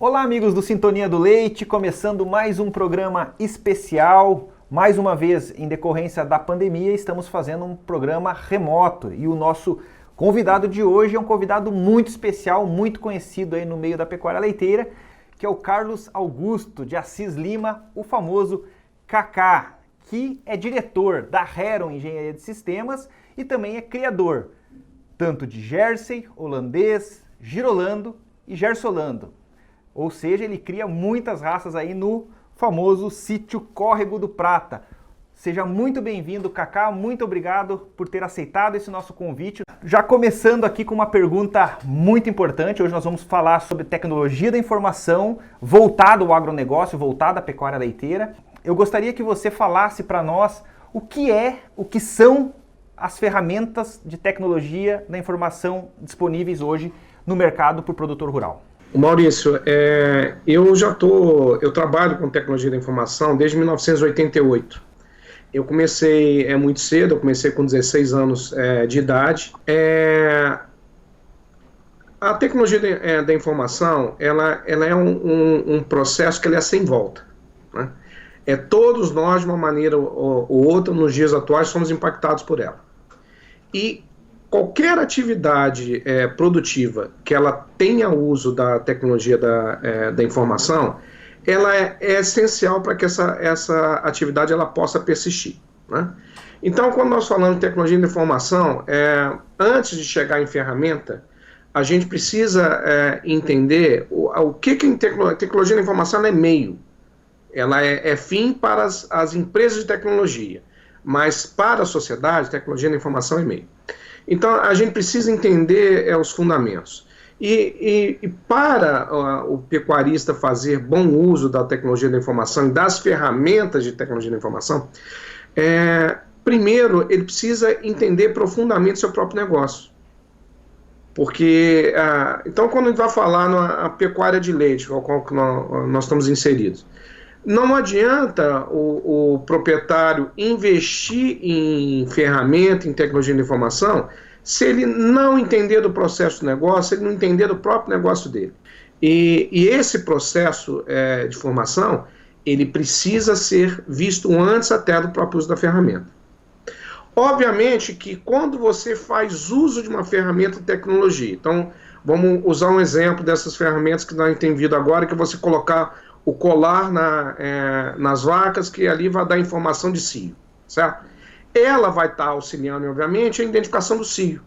Olá, amigos do Sintonia do Leite, começando mais um programa especial. Mais uma vez, em decorrência da pandemia, estamos fazendo um programa remoto e o nosso convidado de hoje é um convidado muito especial, muito conhecido aí no meio da pecuária leiteira, que é o Carlos Augusto de Assis Lima, o famoso Kaká, que é diretor da Heron Engenharia de Sistemas e também é criador tanto de Jersey, holandês, girolando e gersolando. Ou seja, ele cria muitas raças aí no famoso sítio Córrego do Prata. Seja muito bem-vindo, Kaká, muito obrigado por ter aceitado esse nosso convite. Já começando aqui com uma pergunta muito importante, hoje nós vamos falar sobre tecnologia da informação voltada ao agronegócio, voltada à pecuária leiteira. Eu gostaria que você falasse para nós o que são as ferramentas de tecnologia da informação disponíveis hoje no mercado para o produtor rural. Maurício, eu trabalho com tecnologia da informação desde 1988. Eu comecei muito cedo, eu comecei com 16 anos de idade. A tecnologia da informação, ela é um processo que ele é sem volta, né? Todos nós, de uma maneira ou outra, nos dias atuais, somos impactados por ela. E qualquer atividade produtiva que ela tenha uso da tecnologia da informação, ela é essencial para que essa atividade ela possa persistir, né? Então, quando nós falamos de tecnologia da informação, antes de chegar em ferramenta, a gente precisa entender o que a tecnologia da informação ela é meio. Ela é fim para as empresas de tecnologia, mas para a sociedade, tecnologia da informação é meio. Então, a gente precisa entender os fundamentos. E para o pecuarista fazer bom uso da tecnologia da informação e das ferramentas de tecnologia da informação, primeiro, ele precisa entender profundamente seu próprio negócio. Porque, então, quando a gente vai falar na pecuária de leite, qual que nós estamos inseridos, não adianta o proprietário investir em ferramenta, em tecnologia de informação, se ele não entender do processo do negócio, se ele não entender do próprio negócio dele. E esse processo de formação, ele precisa ser visto antes até do próprio uso da ferramenta. Obviamente que quando você faz uso de uma ferramenta de tecnologia, então vamos usar um exemplo dessas ferramentas que nós temos vindo agora, que é você colocar o colar nas vacas, que ali vai dar informação de cio, certo? Ela vai estar auxiliando, obviamente, a identificação do cio.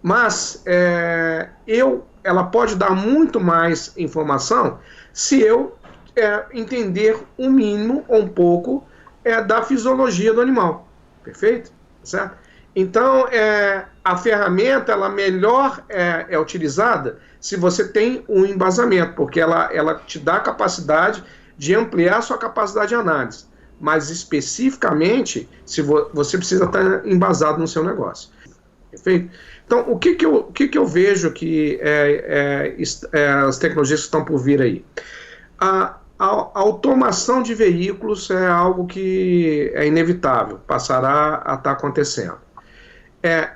Mas ela pode dar muito mais informação se eu entender um mínimo ou um pouco da fisiologia do animal. Perfeito? Certo? Então, a ferramenta ela melhor é utilizada se você tem um embasamento, porque ela te dá a capacidade de ampliar sua capacidade de análise, mas especificamente se você precisa estar embasado no seu negócio. Perfeito? Então, o que eu vejo que as tecnologias que estão por vir aí? A automação de veículos é algo que é inevitável, passará a estar acontecendo.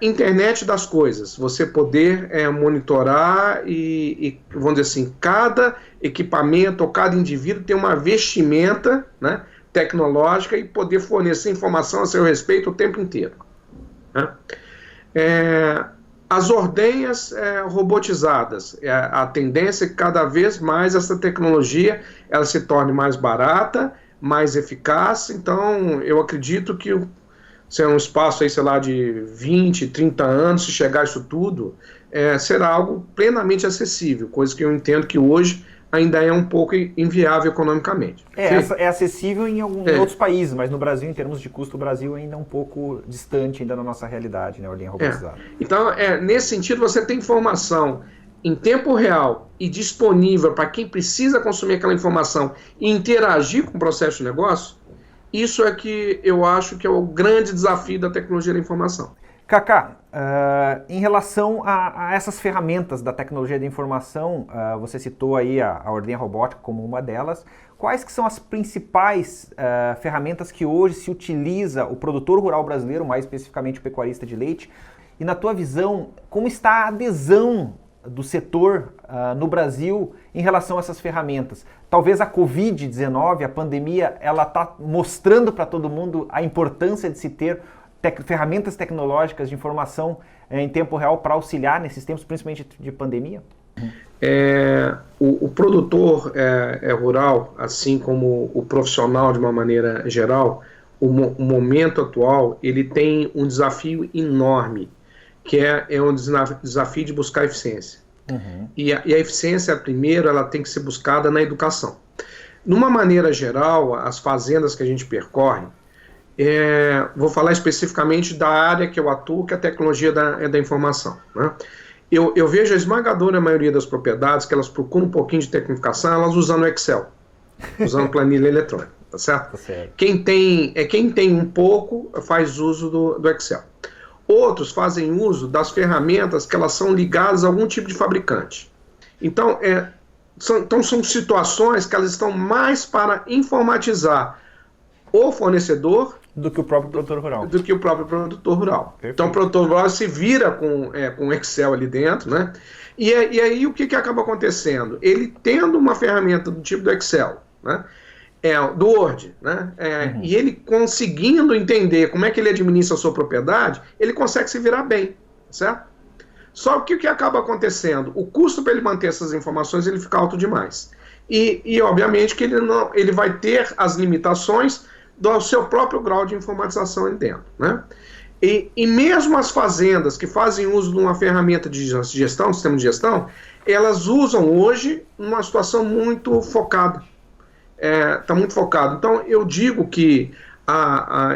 Internet das coisas, você poder monitorar e, vamos dizer assim, cada equipamento ou cada indivíduo tem uma vestimenta, né, tecnológica e poder fornecer informação a seu respeito o tempo inteiro, né? As ordenhas robotizadas, a tendência é que cada vez mais essa tecnologia ela se torne mais barata, mais eficaz. Então eu acredito que se é um espaço aí, sei lá, de 20, 30 anos, se chegar a isso tudo, será algo plenamente acessível, coisa que eu entendo que hoje ainda é um pouco inviável economicamente. É acessível em outros países, mas no Brasil, em termos de custo, o Brasil ainda é um pouco distante ainda da nossa realidade, né, a ordem robotizada. Então, nesse sentido, você tem informação em tempo real e disponível para quem precisa consumir aquela informação e interagir com o processo de negócio. Isso é que eu acho que é o grande desafio da tecnologia da informação. Kaká, em relação a essas ferramentas da tecnologia da informação, você citou aí a ordenha robótica como uma delas. Quais que são as principais ferramentas que hoje se utiliza o produtor rural brasileiro, mais especificamente o pecuarista de leite? E na tua visão, como está a adesão do setor no Brasil em relação a essas ferramentas? Talvez a Covid-19, a pandemia, ela está mostrando para todo mundo a importância de se ter ferramentas tecnológicas de informação em tempo real para auxiliar nesses tempos, principalmente de pandemia? O produtor rural, assim como o profissional de uma maneira geral, o momento atual, ele tem um desafio enorme, que é um desafio de buscar eficiência. E a eficiência, primeiro, ela tem que ser buscada na educação. Numa maneira geral, as fazendas que a gente percorre, vou falar especificamente da área que eu atuo, que é a tecnologia da informação, né? Eu vejo a esmagadora maioria das propriedades que elas procuram um pouquinho de tecnificação, elas usando Excel, usando planilha eletrônica, tá certo? Tá certo. Quem tem um pouco faz uso do Excel. Outros fazem uso das ferramentas que elas são ligadas a algum tipo de fabricante. Então, são situações que elas estão mais para informatizar o fornecedor do que o próprio produtor rural. Perfeito. Então o produtor rural se vira com Excel ali dentro, né? E aí o que acaba acontecendo? Ele tendo uma ferramenta do tipo do Excel, né? Do Word, né? E ele conseguindo entender como é que ele administra a sua propriedade, ele consegue se virar bem, certo? Só que o que acaba acontecendo? O custo para ele manter essas informações ele fica alto demais. E obviamente que ele vai ter as limitações do seu próprio grau de informatização ali dentro, né? E mesmo as fazendas que fazem uso de uma ferramenta de gestão, sistema de gestão, elas usam hoje numa situação muito focada. Está muito focado. Então, eu digo que,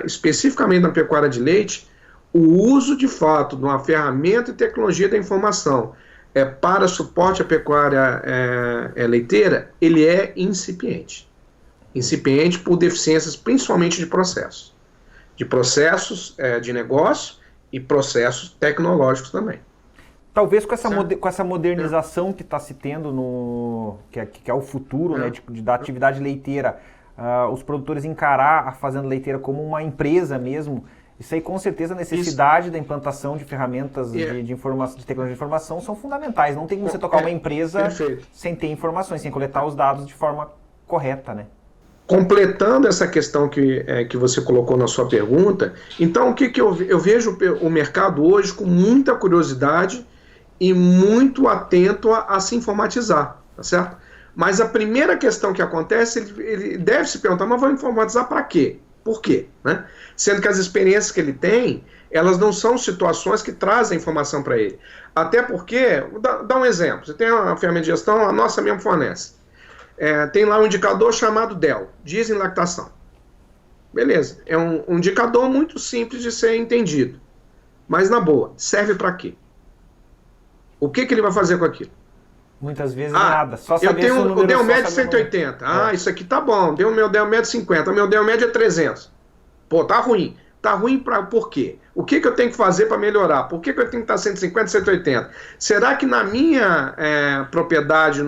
especificamente na pecuária de leite, o uso de fato de uma ferramenta e tecnologia da informação para suporte à pecuária leiteira, ele é incipiente. Incipiente por deficiências principalmente de processos. De processos de negócio e processos tecnológicos também. Talvez com essa modernização que está se tendo, que é o futuro, né, da atividade leiteira, os produtores encarar a fazenda leiteira como uma empresa mesmo, isso aí com certeza a necessidade da implantação de ferramentas de tecnologia de informação são fundamentais. Não tem como você tocar uma empresa sem ter informações, sem coletar os dados de forma correta, né? Completando essa questão que você colocou na sua pergunta, então o que eu vejo o mercado hoje com muita curiosidade e muito atento a se informatizar, tá certo? Mas a primeira questão que acontece, ele deve se perguntar, mas vou informatizar para quê? Por quê? Né? Sendo que as experiências que ele tem, elas não são situações que trazem informação para ele. Até porque, dá um exemplo, você tem uma ferramenta de gestão, a nossa mesmo fornece. Tem lá um indicador chamado DEL, dias em lactação. Beleza, é um indicador muito simples de ser entendido. Mas na boa, serve para quê? O que ele vai fazer com aquilo? Muitas vezes nada, só saber eu tenho o DEL médio 180. Isso aqui tá bom, deu o meu DEL médio 50, o meu DEL médio é 300. Pô, tá ruim. Tá ruim por quê? O que eu tenho que fazer para melhorar? Por que eu tenho que estar 150, 180? Será que na minha propriedade...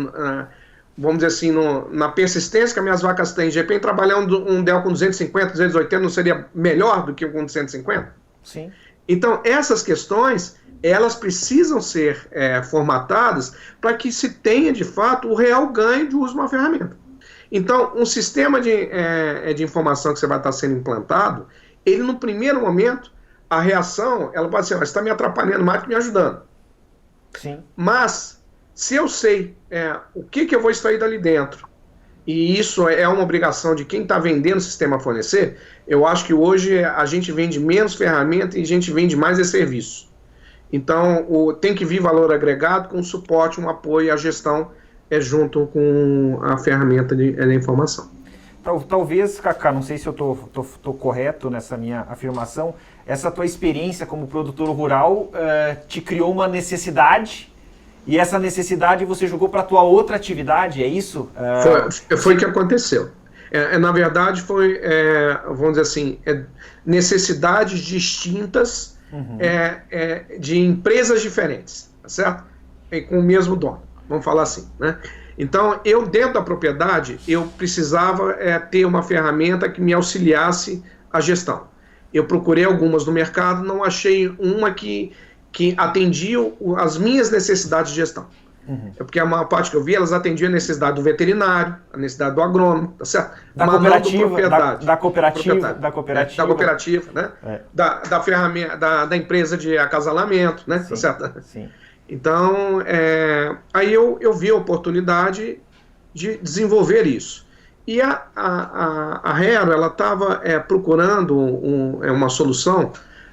vamos dizer assim, na persistência que as minhas vacas têm, de repente trabalhar um DEL com 250, 280 não seria melhor do que um com 150? Sim. Então, essas questões, elas precisam ser formatadas para que se tenha, de fato, o real ganho de uso de uma ferramenta. Então, um sistema de informação que você vai estar sendo implantado, ele, no primeiro momento, a reação, ela pode ser, você está me atrapalhando mais do que me ajudando. Sim. Mas... se eu sei o que eu vou extrair dali dentro, e isso é uma obrigação de quem está vendendo o sistema a fornecer, eu acho que hoje a gente vende menos ferramenta e a gente vende mais serviço. Então, tem que vir valor agregado com suporte, um apoio à gestão junto com a ferramenta da informação. Talvez, Cacá, não sei se eu estou correto nessa minha afirmação, essa tua experiência como produtor rural te criou uma necessidade. E essa necessidade você jogou para a tua outra atividade, é isso? Foi o que aconteceu. Na verdade, foi, vamos dizer assim, necessidades distintas de empresas diferentes, tá certo? Com o mesmo dono, vamos falar assim, né? Então, dentro da propriedade, eu precisava ter uma ferramenta que me auxiliasse a gestão. Eu procurei algumas no mercado, não achei uma que que atendiam as minhas necessidades de gestão. É porque a maior parte que eu vi, elas atendiam a necessidade do veterinário, a necessidade do agrônomo, tá certo? Da cooperativa, da cooperativa, né? Da ferramenta, da empresa de acasalamento, né? Sim, tá certo? Sim. Então, aí eu vi a oportunidade de desenvolver isso. E a Hero, ela estava procurando uma solução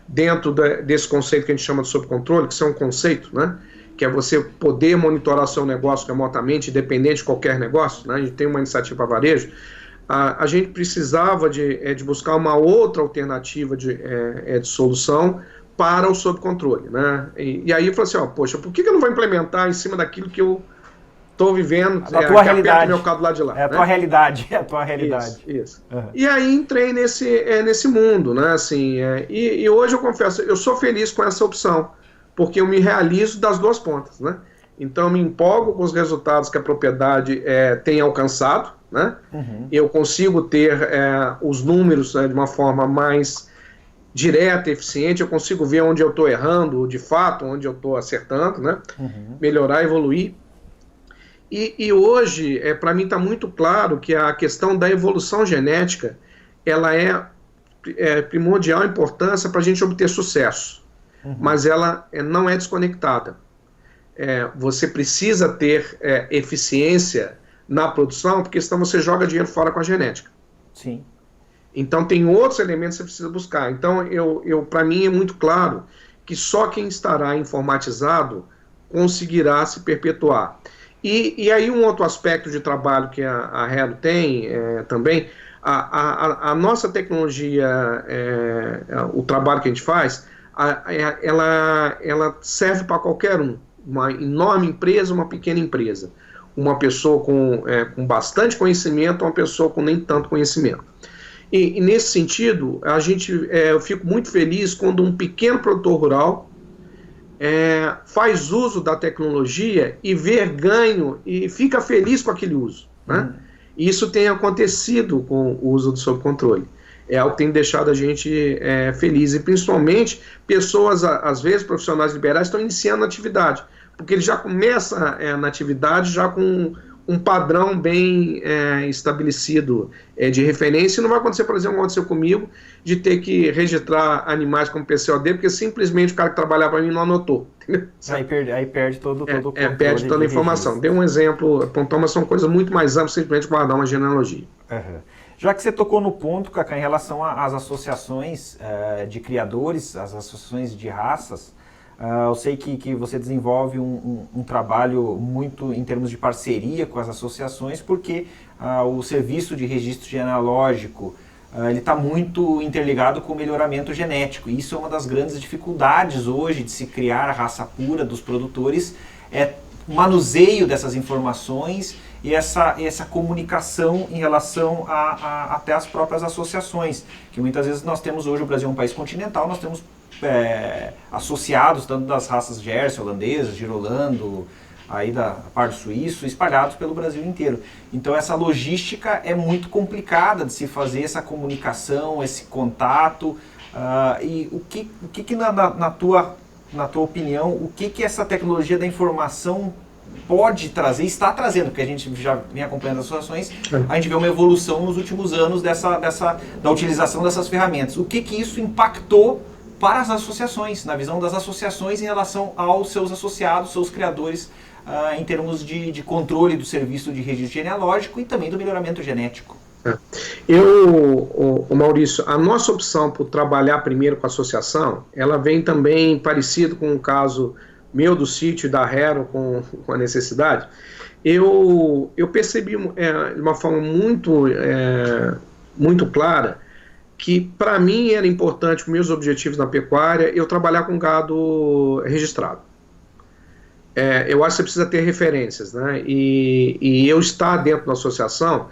dentro desse conceito que a gente chama de sob controle, que isso é um conceito, né? Que é você poder monitorar seu negócio remotamente, independente de qualquer negócio, né? A gente tem uma iniciativa varejo, a gente precisava de buscar uma outra alternativa de solução para o sob controle, né? E aí eu falei assim, poxa, por que eu não vou implementar em cima daquilo que eu estou vivendo, a tua realidade, do meu carro do lado de lá. É a tua realidade, é a tua realidade. Isso. E aí entrei nesse mundo, né? Assim, e hoje eu confesso, eu sou feliz com essa opção, porque eu me realizo das duas pontas, né? Então eu me empolgo com os resultados que a propriedade tem alcançado, né? Eu consigo ter os números de uma forma mais direta, eficiente, eu consigo ver onde eu estou errando, de fato, onde eu estou acertando, né? Melhorar, evoluir. E hoje, para mim está muito claro que a questão da evolução genética, ela é primordial importância para a gente obter sucesso, mas ela não é desconectada. Você precisa ter eficiência na produção, porque senão você joga dinheiro fora com a genética. Sim. Então tem outros elementos que você precisa buscar. Então, para mim é muito claro que só quem estará informatizado conseguirá se perpetuar. E aí um outro aspecto de trabalho que a Hero tem também, a nossa tecnologia, o trabalho que a gente faz, ela serve para qualquer um, uma enorme empresa, uma pequena empresa, uma pessoa com bastante conhecimento, uma pessoa com nem tanto conhecimento. E nesse sentido, eu fico muito feliz quando um pequeno produtor rural faz uso da tecnologia e vê ganho e fica feliz com aquele uso, né? E isso tem acontecido com o uso do sob controle. É algo que tem deixado a gente feliz, e principalmente pessoas, às vezes profissionais liberais, estão iniciando a atividade, porque ele já começa na atividade já com um padrão bem estabelecido de referência. E não vai acontecer, por exemplo, como aconteceu comigo, de ter que registrar animais como PCOD, porque simplesmente o cara que trabalhava para mim não anotou. Aí perde todo o controle. Perde toda a informação. Dei um exemplo, apontou, mas são coisas muito mais amplas, simplesmente guardar uma genealogia. Já que você tocou no ponto, Cacá, em relação às associações de criadores, as associações de raças, eu sei que você desenvolve um trabalho muito em termos de parceria com as associações, porque o serviço de registro genealógico ele está muito interligado com o melhoramento genético. E isso é uma das grandes dificuldades hoje de se criar a raça pura dos produtores, o manuseio dessas informações e essa comunicação em relação até as próprias associações, que muitas vezes nós temos hoje, o Brasil é um país continental, nós temos associados, tanto das raças Jersey, holandesas, girolando, aí da parte do suíço, espalhados pelo Brasil inteiro. Então essa logística é muito complicada de se fazer, essa comunicação, esse contato, e o que na tua opinião, o que essa tecnologia da informação pode trazer, está trazendo, porque a gente já vem acompanhando as associações, a gente vê uma evolução nos últimos anos da utilização dessas ferramentas. O que isso impactou para as associações, na visão das associações em relação aos seus associados, seus criadores, em termos de controle do serviço de registro genealógico e também do melhoramento genético? Maurício, a nossa opção por trabalhar primeiro com a associação, ela vem também parecido com o caso meu do sítio e da Hero com a necessidade. Eu percebi de uma forma muito clara que para mim era importante, com meus objetivos na pecuária, eu trabalhar com gado registrado. Eu acho que você precisa ter referências, né? E eu estar dentro da associação,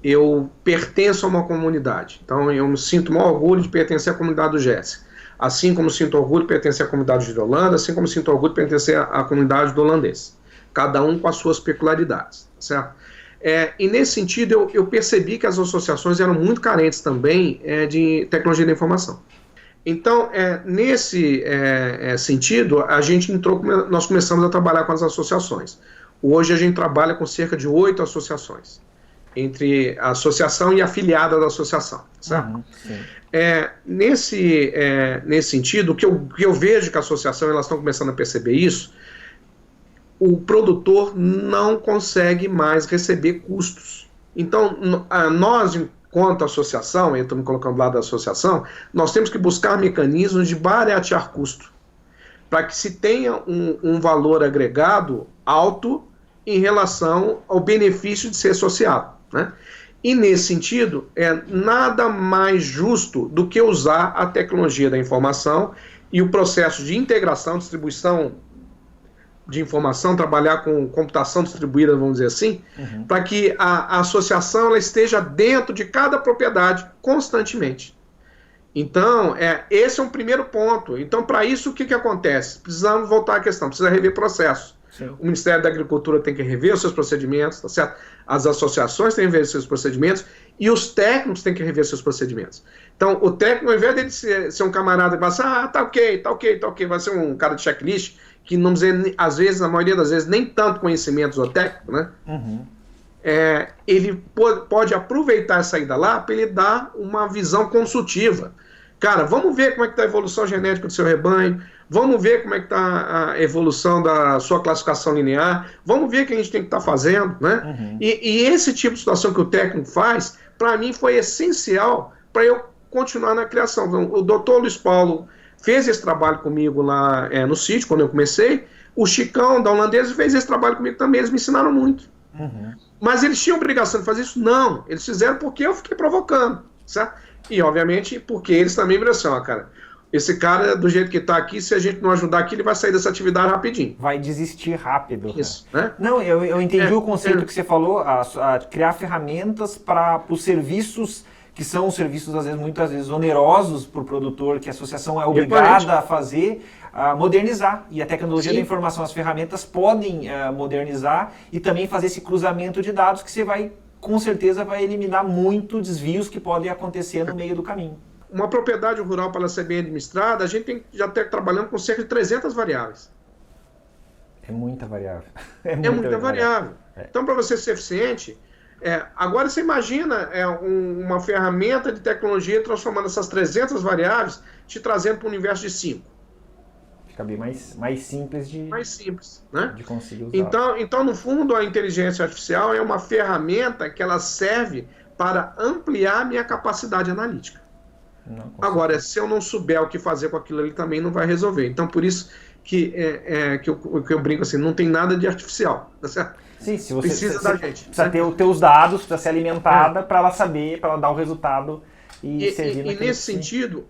eu pertenço a uma comunidade. Então eu me sinto maior orgulho de pertencer à comunidade do Jersey. Assim como sinto orgulho de pertencer à comunidade de Holanda, assim como sinto orgulho de pertencer à comunidade do holandês. Cada um com as suas peculiaridades, certo? E nesse sentido eu percebi que as associações eram muito carentes também de tecnologia da informação. Então, nesse sentido, nós começamos a trabalhar com as associações. Hoje a gente trabalha com cerca de 8 associações, entre a associação e a afiliada da associação, certo? Nesse sentido, o que eu vejo que a associação, elas estão começando a perceber isso, o produtor não consegue mais receber custos. Então, nós, enquanto associação, eu estou me colocando do lado da associação, nós temos que buscar mecanismos de baratear custo, para que se tenha um valor agregado alto em relação ao benefício de ser associado, né? E nesse sentido, nada mais justo do que usar a tecnologia da informação e o processo de integração, distribuição de informação, trabalhar com computação distribuída, vamos dizer assim, para que a associação ela esteja dentro de cada propriedade constantemente. Então, esse é um primeiro ponto. Então, para isso, o que acontece? Precisamos voltar à questão, precisa rever processos. Sim. O Ministério da Agricultura tem que rever os seus procedimentos, tá certo? As associações têm que rever os seus procedimentos e os técnicos têm que rever os seus procedimentos. Então, o técnico, ao invés de ser um camarada que vai assim, tá ok, vai ser um cara de checklist, que não dizer, às vezes, na maioria das vezes, nem tanto conhecimento zootécnico, né? Ele pode aproveitar essa ida lá para ele dar uma visão consultiva. Cara, vamos ver como é que está a evolução genética do seu rebanho, vamos ver como é que está a evolução da sua classificação linear, vamos ver o que a gente tem que estar fazendo, né? E esse tipo de situação que o técnico faz, para mim foi essencial para eu continuar na criação. Então, o doutor Luiz Paulo fez esse trabalho comigo lá no sítio, quando eu comecei, o Chicão da Holandesa fez esse trabalho comigo também, eles me ensinaram muito. Mas eles tinham obrigação de fazer isso? Não, eles fizeram porque eu fiquei provocando, certo? E, obviamente, porque eles também viram assim, cara, esse cara, do jeito que está aqui, se a gente não ajudar aqui, ele vai sair dessa atividade rapidinho. Vai desistir rápido. Isso, né? Não, eu entendi o conceito que você falou, a criar ferramentas para os serviços, que são serviços, muitas vezes, onerosos para o produtor, que a associação é obrigada a fazer, a modernizar. E a tecnologia da informação, as ferramentas podem modernizar e também fazer esse cruzamento de dados que você vai, com certeza, vai eliminar muito desvios que podem acontecer no meio do caminho. Uma propriedade rural, para ela ser bem administrada, a gente tem que já estar trabalhando com cerca de 300 variáveis. É muita variável. É muita variável. Então, para você ser eficiente, agora você imagina uma ferramenta de tecnologia transformando essas 300 variáveis, te trazendo para um universo de 5. Fica bem mais simples né? De conseguir usar. Então, no fundo, a inteligência artificial é uma ferramenta que ela serve para ampliar a minha capacidade analítica. Agora, se eu não souber o que fazer com aquilo, ele também não vai resolver. Então, por isso que eu brinco assim, não tem nada de artificial, tá certo? Sim, se você precisa da gente. Precisa ter os teus dados, precisa ser alimentada para ela saber, para ela dar o resultado e servir naquilo. E nesse sentido,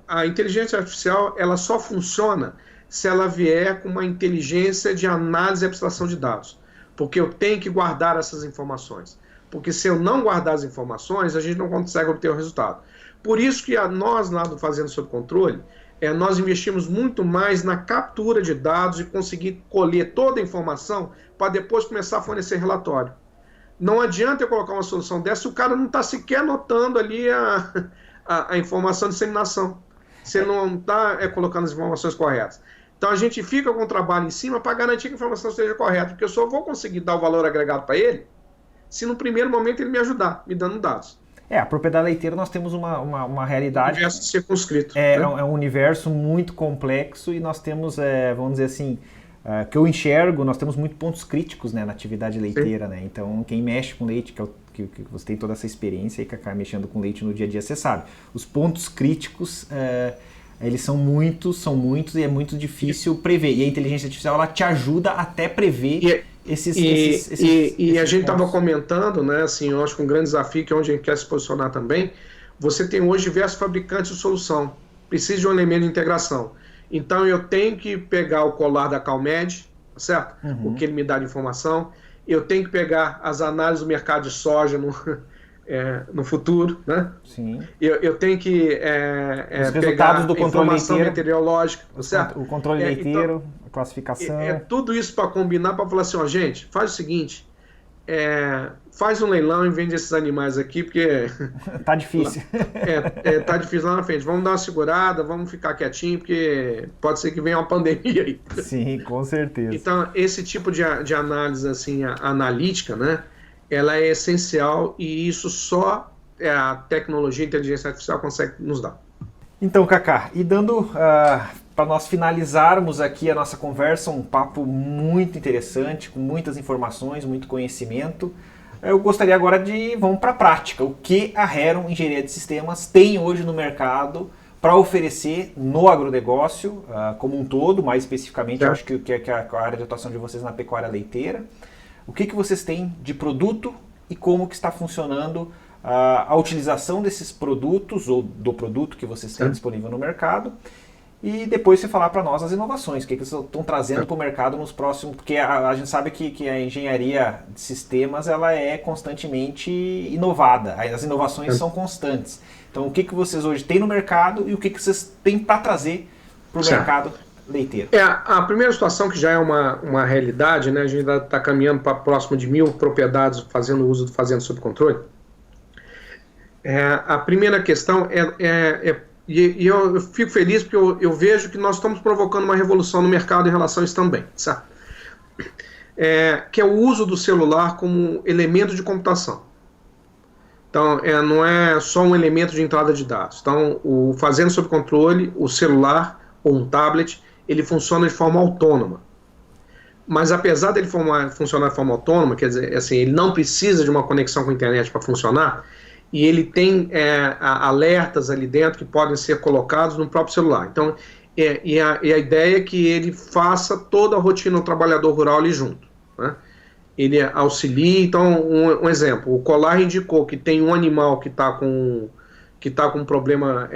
a inteligência artificial ela só funciona se ela vier com uma inteligência de análise e abstração de dados. Porque eu tenho que guardar essas informações. Porque se eu não guardar as informações, a gente não consegue obter o resultado. Por isso que nós, lá do Fazenda Sob Controle, nós investimos muito mais na captura de dados e conseguir colher toda a informação para depois começar a fornecer relatório. Não adianta eu colocar uma solução dessa se o cara não está sequer anotando ali a informação de disseminação. Você não está colocando as informações corretas. Então a gente fica com o trabalho em cima para garantir que a informação esteja correta, porque eu só vou conseguir dar o valor agregado para ele se no primeiro momento ele me ajudar, me dando dados. A propriedade leiteira nós temos uma realidade... Um universo circunscrito. É um universo muito complexo e nós temos, vamos dizer assim, que eu enxergo, nós temos muitos pontos críticos, né, na atividade leiteira, né? Então quem mexe com leite, que você tem toda essa experiência e Cacá mexendo com leite no dia a dia, você sabe. Os pontos críticos, eles são muitos e é muito difícil prever. E a inteligência artificial, ela te ajuda até prever... E a gente estava comentando, né, assim, eu acho que um grande desafio, que é onde a gente quer se posicionar também, você tem hoje diversos fabricantes de solução, precisa de um elemento de integração. Então eu tenho que pegar o colar da Calmed, certo? O que ele me dá de informação, eu tenho que pegar as análises do mercado de soja no futuro, né? Sim. Eu tenho que os resultados do controle informação leiteiro, meteorológica, certo? O controle leiteiro, a classificação. Tudo isso para combinar, para falar assim, gente, faz o seguinte, faz um leilão e vende esses animais aqui, porque Tá difícil. tá difícil lá na frente. Vamos dar uma segurada, vamos ficar quietinho, porque pode ser que venha uma pandemia aí. Sim, com certeza. Então, esse tipo de análise assim, analítica, né, ela é essencial e isso só a tecnologia e a inteligência artificial consegue nos dar. Então, Kaká, e dando para nós finalizarmos aqui a nossa conversa, um papo muito interessante, com muitas informações, muito conhecimento, eu gostaria agora vamos para a prática. O que a Heron Engenharia de Sistemas tem hoje no mercado para oferecer no agronegócio como um todo, mais especificamente, eu acho que a área de atuação de vocês na pecuária leiteira. O que vocês têm de produto e como que está funcionando a utilização desses produtos ou do produto que vocês têm disponível no mercado, e depois você falar para nós as inovações, o que vocês estão trazendo para o mercado nos próximos, porque a gente sabe que a engenharia de sistemas ela é constantemente inovada, as inovações são constantes. Então o que vocês hoje têm no mercado e o que vocês têm para trazer para o mercado leiteiro? A primeira situação, que já é uma realidade, né, a gente está caminhando para próximo de 1.000 propriedades fazendo uso do Fazenda Sob Controle. A primeira questão e eu fico feliz porque eu vejo que nós estamos provocando uma revolução no mercado em relação a isso também, sabe? Que é o uso do celular como elemento de computação. Então, não é só um elemento de entrada de dados. Então, o Fazenda Sob Controle, o celular ou um tablet, ele funciona de forma autônoma. Mas apesar dele funcionar de forma autônoma, quer dizer, assim, ele não precisa de uma conexão com a internet para funcionar, e ele tem alertas ali dentro que podem ser colocados no próprio celular. Então, a ideia é que ele faça toda a rotina do trabalhador rural ali junto, né? Ele auxilia. Então, um exemplo, o Colar indicou que tem um animal que está com um problema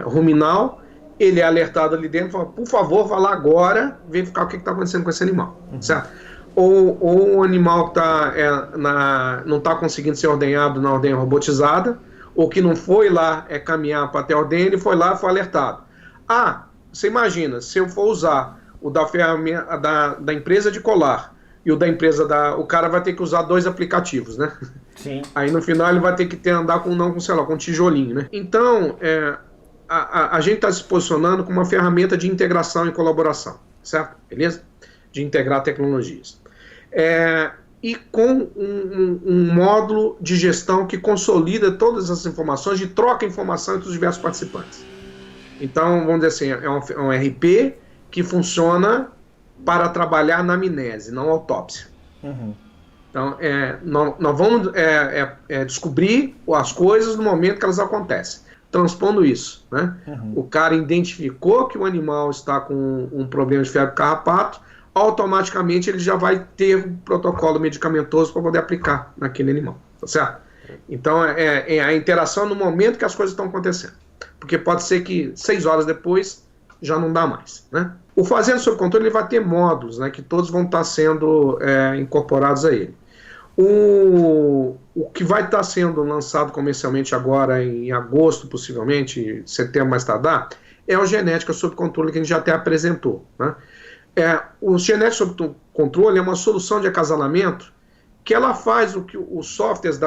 ruminal, ele é alertado ali dentro e fala, por favor, vá lá agora verificar o que está acontecendo com esse animal, certo? Ou um animal que não está conseguindo ser ordenhado na ordem robotizada, ou que não foi lá caminhar para ter ordem, ele foi lá e foi alertado. Você imagina, se eu for usar o da ferramenta da empresa de colar e o da empresa o cara vai ter que usar 2 aplicativos, né? Sim. Aí no final ele vai ter que andar com um tijolinho, né? Então, a gente está se posicionando como uma ferramenta de integração e colaboração, certo? Beleza? De integrar tecnologias. E com um módulo de gestão que consolida todas as informações, de troca de informação entre os diversos participantes. Então, vamos dizer assim, é um RP que funciona para trabalhar na amnésia, não autópsia. Então, nós vamos descobrir as coisas no momento que elas acontecem. Transpondo isso, né? O cara identificou que o animal está com um problema de febre carrapato, automaticamente ele já vai ter um protocolo medicamentoso para poder aplicar naquele animal, tá certo? Então, a interação no momento que as coisas estão acontecendo. Porque pode ser que 6 horas depois já não dá mais, né? O Fazenda Sob Controle ele vai ter módulos, né, que todos vão estar sendo incorporados a ele. O que vai estar sendo lançado comercialmente agora em agosto, possivelmente, setembro mais tardar, é o Genética Sob Controle, que a gente já até apresentou, né? O Genética Sob Controle é uma solução de acasalamento que ela faz o que os softwares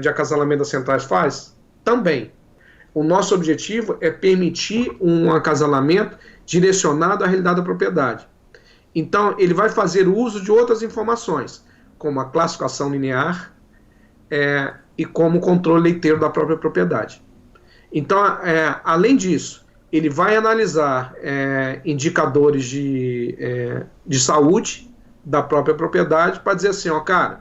de acasalamento das centrais faz também. O nosso objetivo é permitir um acasalamento direcionado à realidade da propriedade. Então, ele vai fazer uso de outras informações, como a classificação linear e como o controle leiteiro da própria propriedade. Então, além disso, ele vai analisar indicadores de saúde da própria propriedade para dizer assim, cara,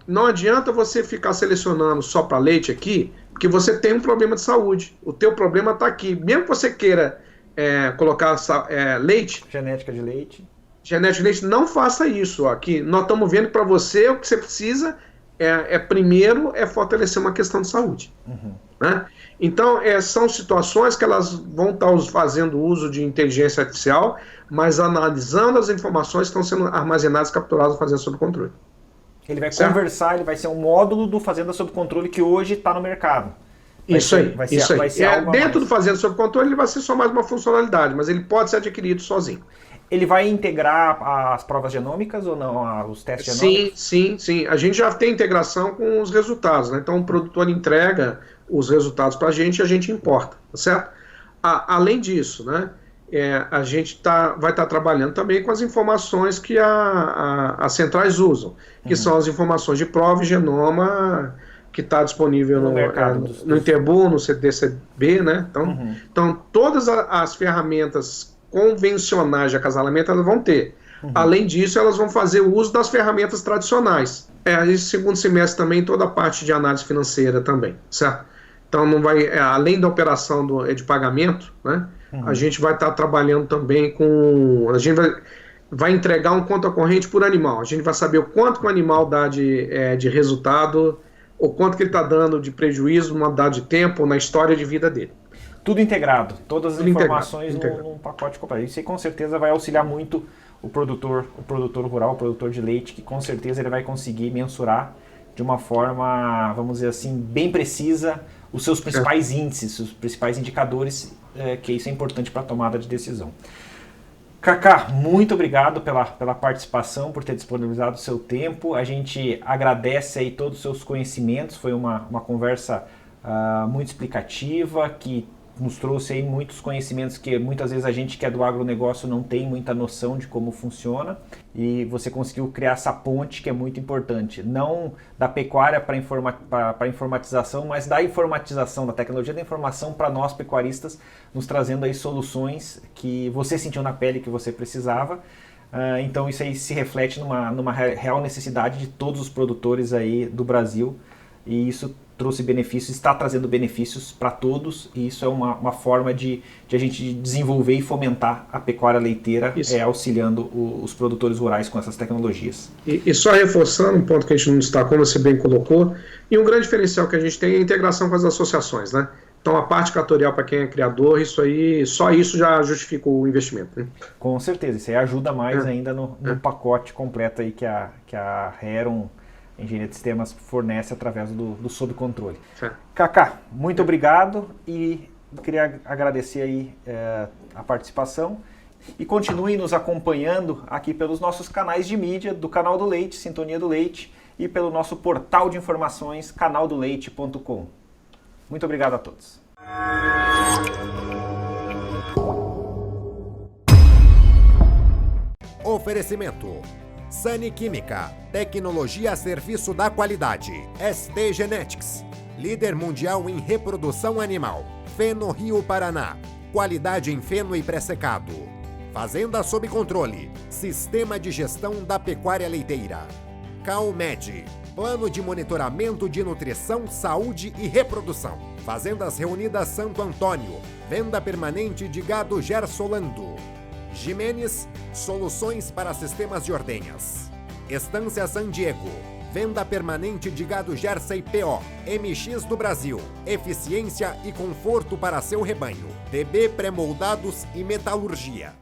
não adianta você ficar selecionando só para leite aqui, porque você tem um problema de saúde. O teu problema está aqui. Mesmo que você queira colocar leite... Genética de leite, não faça isso. Aqui nós estamos vendo para você o que você precisa primeiro fortalecer uma questão de saúde. Né? Então, são situações que elas vão estar fazendo uso de inteligência artificial, mas analisando as informações que estão sendo armazenadas e capturadas no Fazenda Sob Controle. Ele vai conversar, ele vai ser um módulo do Fazenda Sob Controle que hoje está no mercado. Isso aí. Dentro do Fazenda Sob Controle ele vai ser só mais uma funcionalidade, mas ele pode ser adquirido sozinho. Ele vai integrar as provas genômicas ou não, os testes genômicos? Sim. A gente já tem integração com os resultados, né? Então o produtor entrega os resultados para a gente e a gente importa, tá certo? Além disso, né? A gente vai estar trabalhando também com as informações que as centrais usam, que são as informações de prova e genoma que está disponível no Interbu, no CDCB, né? Então todas as ferramentas convencionais de acasalamento elas vão ter. Além disso, elas vão fazer o uso das ferramentas tradicionais. Esse segundo semestre também toda a parte de análise financeira também, certo? Então não vai, além da operação de pagamento, né? A gente vai estar trabalhando também a gente vai entregar um conta corrente por animal. A gente vai saber o quanto que o animal dá de resultado, o quanto que ele está dando de prejuízo numa dada de tempo, na história de vida dele. Tudo integrado, todas as informações num pacote completo. Isso aí com certeza vai auxiliar muito o produtor rural, o produtor de leite, que com certeza ele vai conseguir mensurar de uma forma, vamos dizer assim, bem precisa os seus principais índices, os principais indicadores, que isso é importante para a tomada de decisão. Cacá, muito obrigado pela participação, por ter disponibilizado o seu tempo. A gente agradece aí todos os seus conhecimentos, foi uma conversa muito explicativa, que nos trouxe aí muitos conhecimentos que muitas vezes a gente que é do agronegócio não tem muita noção de como funciona, e você conseguiu criar essa ponte que é muito importante, não da pecuária para a informatização, mas da informatização, da tecnologia da informação para nós pecuaristas, nos trazendo aí soluções que você sentiu na pele que você precisava. Então isso aí se reflete numa real necessidade de todos os produtores aí do Brasil, e isso trouxe benefícios, está trazendo benefícios para todos, e isso é uma forma de a gente desenvolver e fomentar a pecuária leiteira, auxiliando os produtores rurais com essas tecnologias. E só reforçando um ponto que a gente não destacou, você bem colocou, e um grande diferencial que a gente tem é a integração com as associações, né? Então a parte catorial para quem é criador, só isso já justifica o investimento, né? Com certeza, isso aí ajuda mais ainda no pacote completo aí que a Heron Engenharia de Sistemas fornece através do Sob Controle. Cacá, muito obrigado, e queria agradecer aí a participação, e continue nos acompanhando aqui pelos nossos canais de mídia, do Canal do Leite, Sintonia do Leite, e pelo nosso portal de informações, canaldoleite.com. Muito obrigado a todos. Oferecimento: Sani Química, tecnologia a serviço da qualidade. ST Genetics, líder mundial em reprodução animal. Feno Rio Paraná, qualidade em feno e pré-secado. Fazenda sob controle, sistema de gestão da pecuária leiteira. CalMed, plano de monitoramento de nutrição, saúde e reprodução. Fazendas Reunidas Santo Antônio, venda permanente de gado Gersolando. Jimenez, soluções para sistemas de ordenhas. Estância San Diego, venda permanente de gado Jersey PO, MX do Brasil, eficiência e conforto para seu rebanho. TB pré-moldados e metalurgia.